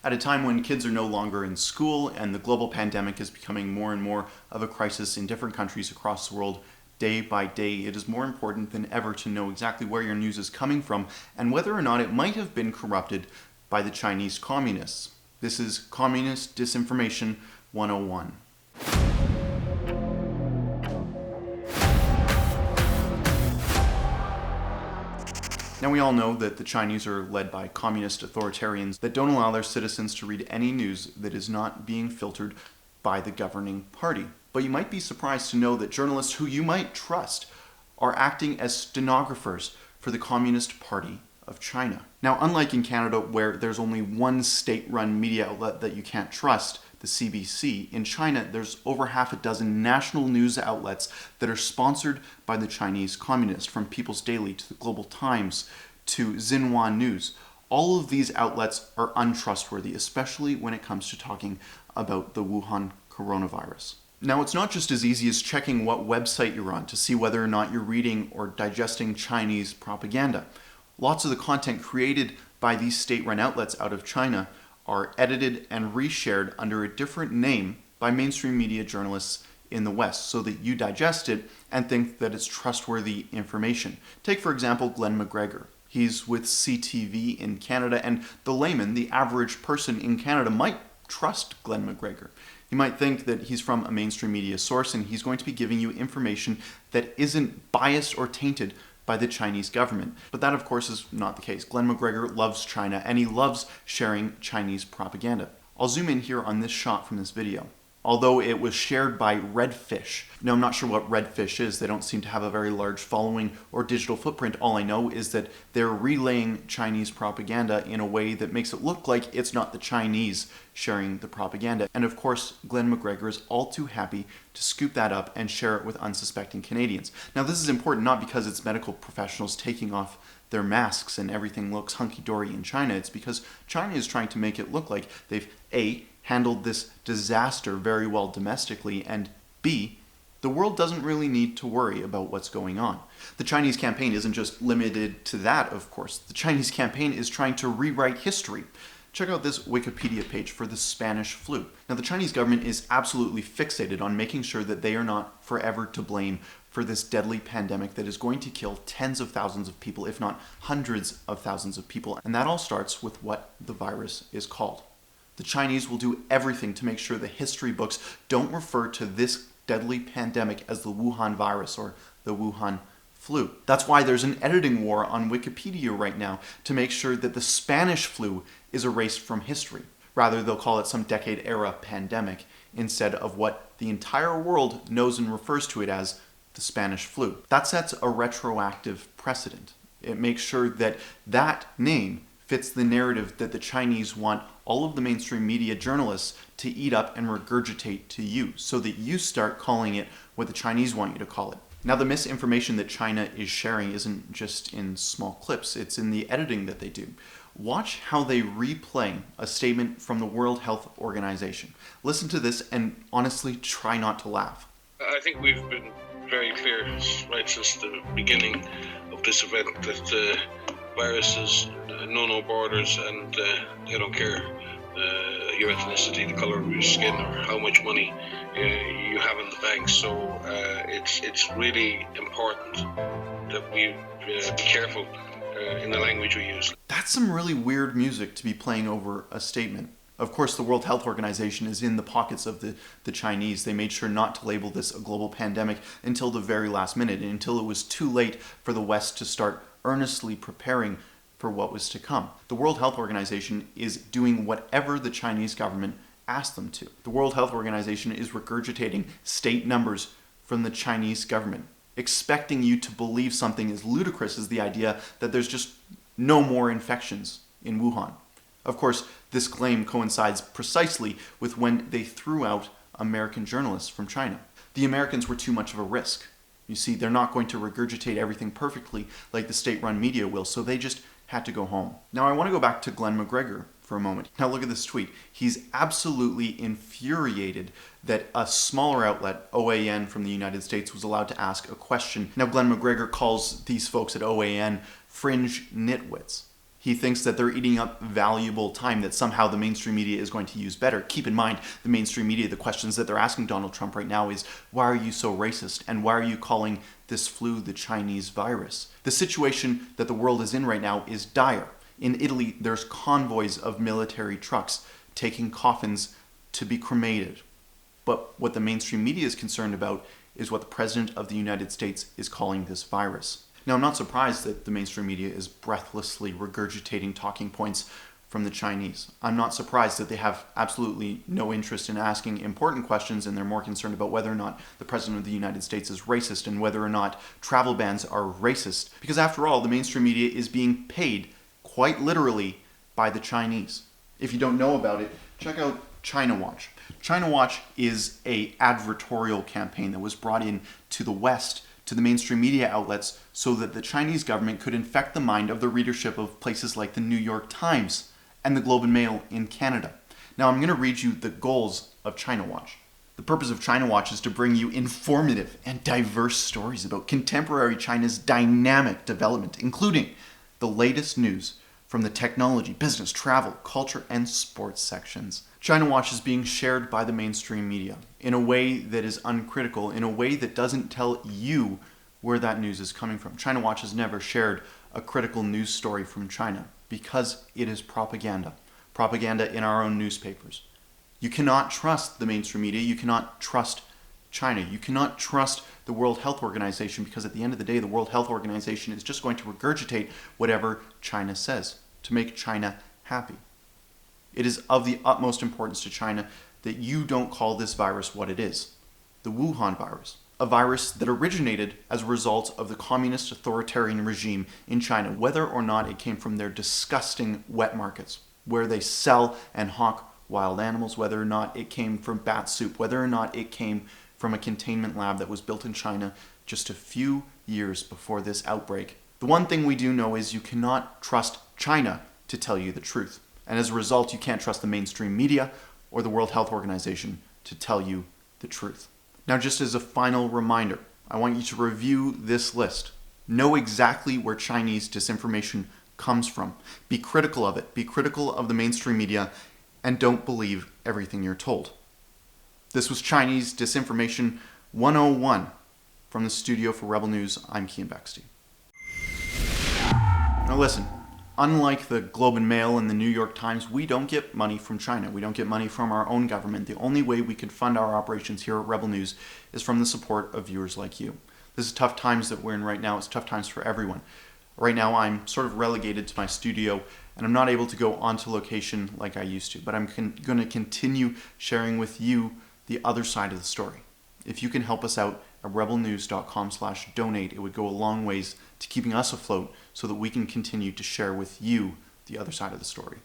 At a time when kids are no longer in school and the global pandemic is becoming more and more of a crisis in different countries across the world, day by day, it is more important than ever to know exactly where your news is coming from and whether or not it might have been corrupted by the Chinese communists. This is Communist Disinformation 101. Now, we all know that the Chinese are led by communist authoritarians that don't allow their citizens to read any news that is not being filtered by the governing party. But you might be surprised to know that journalists who you might trust are acting as stenographers for the Communist Party of China. Now, unlike in Canada, where there's only one state-run media outlet that you can't trust, the CBC, in China there's over half a dozen national news outlets that are sponsored by the Chinese communists, from People's Daily to the Global Times to Xinhua News. All of these outlets are untrustworthy, especially when it comes to talking about the Wuhan coronavirus. Now, it's not just as easy as checking what website you're on to see whether or not you're reading or digesting Chinese propaganda. Lots of the content created by these state-run outlets out of China are edited and reshared under a different name by mainstream media journalists in the West so that you digest it and think that it's trustworthy information. Take, for example, Glen MacGregor. He's with CTV in Canada, and the layman, the average person in Canada, might trust Glen MacGregor. You might think that he's from a mainstream media source and he's going to be giving you information that isn't biased or tainted by the Chinese government. But that, of course, is not the case. Glen MacGregor loves China and he loves sharing Chinese propaganda. I'll zoom in here on this shot from this video. Although it was shared by Redfish. Now, I'm not sure what Redfish is. They don't seem to have a very large following or digital footprint. All I know is that they're relaying Chinese propaganda in a way that makes it look like it's not the Chinese sharing the propaganda. And of course, Glen MacGregor is all too happy to scoop that up and share it with unsuspecting Canadians. Now, this is important not because it's medical professionals taking off their masks and everything looks hunky-dory in China. It's because China is trying to make it look like they've A, handled this disaster very well domestically, and B, the world doesn't really need to worry about what's going on. The Chinese campaign isn't just limited to that, of course. The Chinese campaign is trying to rewrite history. Check out this Wikipedia page for the Spanish flu. Now, the Chinese government is absolutely fixated on making sure that they are not forever to blame for this deadly pandemic that is going to kill tens of thousands of people, if not hundreds of thousands of people. And that all starts with what the virus is called. The Chinese will do everything to make sure the history books don't refer to this deadly pandemic as the Wuhan virus or the Wuhan flu. That's why there's an editing war on Wikipedia right now to make sure that the Spanish flu is erased from history. Rather, they'll call it some decade-era pandemic instead of what the entire world knows and refers to it as, the Spanish flu. That sets a retroactive precedent. It makes sure that that name fits the narrative that the Chinese want all of the mainstream media journalists to eat up and regurgitate to you, so that you start calling it what the Chinese want you to call it. Now, the misinformation that China is sharing isn't just in small clips, it's in the editing that they do. Watch how they replay a statement from the World Health Organization. Listen to this and honestly try not to laugh. I think we've been very clear right since the beginning of this event that viruses know no borders, and they don't care your ethnicity, the color of your skin, or how much money you have in the bank. So it's really important that we be careful in the language we use. That's some really weird music to be playing over a statement. Of course, the World Health Organization is in the pockets of the Chinese. They made sure not to label this a global pandemic until the very last minute, and until it was too late for the West to start earnestly preparing for what was to come. The World Health Organization is doing whatever the Chinese government asked them to. The World Health Organization is regurgitating state numbers from the Chinese government, expecting you to believe something as ludicrous as the idea that there's just no more infections in Wuhan. Of course, this claim coincides precisely with when they threw out American journalists from China. The Americans were too much of a risk. You see, they're not going to regurgitate everything perfectly like the state-run media will, so they just had to go home. Now, I want to go back to Glen MacGregor for a moment. Now, look at this tweet. He's absolutely infuriated that a smaller outlet, OAN from the United States, was allowed to ask a question. Now, Glen MacGregor calls these folks at OAN fringe nitwits. He thinks that they're eating up valuable time that somehow the mainstream media is going to use better. Keep in mind, the mainstream media, the questions that they're asking Donald Trump right now is, why are you so racist? And why are you calling this flu the Chinese virus? The situation that the world is in right now is dire. In Italy, there's convoys of military trucks taking coffins to be cremated. But what the mainstream media is concerned about is what the President of the United States is calling this virus. Now, I'm not surprised that the mainstream media is breathlessly regurgitating talking points from the Chinese. I'm not surprised that they have absolutely no interest in asking important questions, and they're more concerned about whether or not the President of the United States is racist and whether or not travel bans are racist. Because after all, the mainstream media is being paid, quite literally, by the Chinese. If you don't know about it, check out China Watch. China Watch is an advertorial campaign that was brought in to the West, to the mainstream media outlets, so that the Chinese government could infect the mind of the readership of places like the New York Times and the Globe and Mail in Canada. Now I'm going to read you the goals of China Watch. The purpose of China Watch is to bring you informative and diverse stories about contemporary China's dynamic development, including the latest news from the technology, business, travel, culture, and sports sections. China Watch is being shared by the mainstream media in a way that is uncritical, in a way that doesn't tell you where that news is coming from. China Watch has never shared a critical news story from China because it is propaganda. Propaganda in our own newspapers. You cannot trust the mainstream media. You cannot trust China. You cannot trust the World Health Organization, because at the end of the day, the World Health Organization is just going to regurgitate whatever China says to make China happy. It is of the utmost importance to China that you don't call this virus what it is. The Wuhan virus, a virus that originated as a result of the communist authoritarian regime in China, whether or not it came from their disgusting wet markets, where they sell and hawk wild animals, whether or not it came from bat soup, whether or not it came from a containment lab that was built in China just a few years before this outbreak. The one thing we do know is you cannot trust China to tell you the truth. And as a result, you can't trust the mainstream media or the World Health Organization to tell you the truth. Now, just as a final reminder, I want you to review this list. Know exactly where Chinese disinformation comes from. Be critical of it. Be critical of the mainstream media, and don't believe everything you're told. This was Chinese Disinformation 101 from the studio for Rebel News. I'm Keean Bexte. Now listen. Unlike the Globe and Mail and the New York Times, we don't get money from China. We don't get money from our own government. The only way we can fund our operations here at Rebel News is from the support of viewers like you. This is tough times that we're in right now. It's tough times for everyone. Right now, I'm sort of relegated to my studio, and I'm not able to go onto location like I used to, but I'm going to continue sharing with you the other side of the story. If you can help us out at rebelnews.com/donate, it would go a long ways to keeping us afloat so that we can continue to share with you the other side of the story.